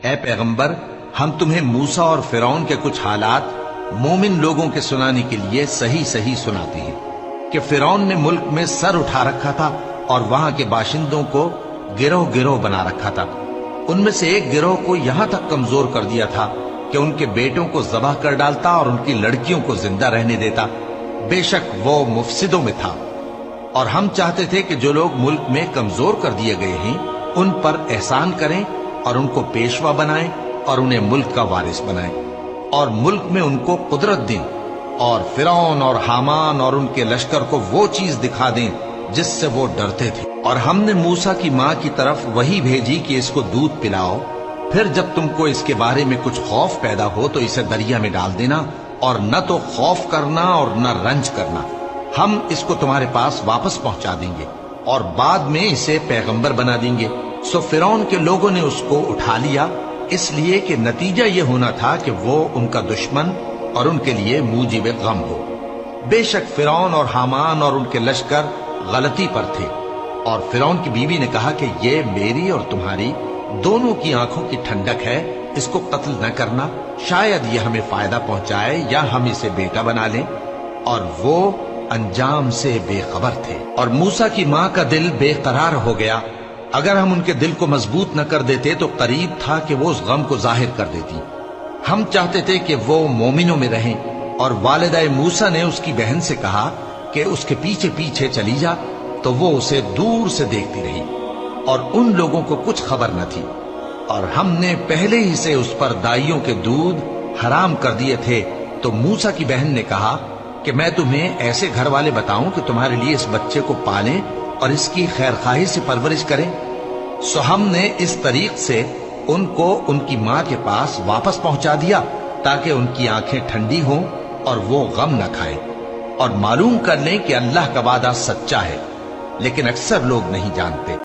اے پیغمبر، ہم تمہیں موسیٰ اور فرعون کے کچھ حالات مومن لوگوں کے سنانے کے لیے صحیح صحیح سناتے ہیں کہ فرعون نے ملک میں سر اٹھا رکھا تھا اور وہاں کے باشندوں کو گروہ گروہ بنا رکھا تھا۔ ان میں سے ایک گروہ کو یہاں تک کمزور کر دیا تھا کہ ان کے بیٹوں کو ذبح کر ڈالتا اور ان کی لڑکیوں کو زندہ رہنے دیتا۔ بے شک وہ مفسدوں میں تھا، اور ہم چاہتے تھے کہ جو لوگ ملک میں کمزور کر دیے گئے ہیں ان پر احسان کریں اور ان کو پیشوا بنائیں اور انہیں ملک کا وارث بنائیں، اور ملک میں ان کو قدرت دیں، اور فرعون اور حامان اور ان کے لشکر کو وہ چیز دکھا دیں جس سے وہ ڈرتے تھے۔ اور ہم نے موسیٰ کی ماں کی طرف وحی بھیجی کہ اس کو دودھ پلاؤ، پھر جب تم کو اس کے بارے میں کچھ خوف پیدا ہو تو اسے دریا میں ڈال دینا، اور نہ تو خوف کرنا اور نہ رنج کرنا، ہم اس کو تمہارے پاس واپس پہنچا دیں گے اور بعد میں اسے پیغمبر بنا دیں گے۔ سو فرعون کے لوگوں نے اس کو اٹھا لیا، اس لیے کہ نتیجہ یہ ہونا تھا کہ وہ ان کا دشمن اور ان کے لیے موجب غم ہو۔ بے شک فرعون اور حامان اور ان کے لشکر غلطی پر تھے، اور فرعون کی بیوی نے کہا کہ یہ میری اور تمہاری دونوں کی آنکھوں کی ٹھنڈک ہے، اس کو قتل نہ کرنا، شاید یہ ہمیں فائدہ پہنچائے یا ہم اسے بیٹا بنا لیں۔ اور وہ انجام سے بے خبر تھے۔ اور موسیٰ کی ماں کا دل بے قرار ہو گیا، اگر ہم ان کے دل کو مضبوط نہ کر دیتے تو قریب تھا کہ وہ اس غم کو ظاہر کر دیتی۔ ہم چاہتے تھے کہ وہ مومنوں میں رہیں، اور والدہ موسیٰ نے اس کی بہن سے کہا کہ اس کے پیچھے پیچھے چلی جا، تو وہ اسے دور سے دیکھتی رہی، اور ان لوگوں کو کچھ خبر نہ تھی۔ اور ہم نے پہلے ہی سے اس پر دائیوں کے دودھ حرام کر دیے تھے، تو موسیٰ کی بہن نے کہا کہ میں تمہیں ایسے گھر والے بتاؤں کہ تمہارے لیے اس بچے کو پالیں اور اس کی خیر خواہی سے پرورش کریں۔ سو ہم نے اس طریق سے ان کو ان کی ماں کے پاس واپس پہنچا دیا تاکہ ان کی آنکھیں ٹھنڈی ہوں اور وہ غم نہ کھائیں، اور معلوم کر لیں کہ اللہ کا وعدہ سچا ہے، لیکن اکثر لوگ نہیں جانتے۔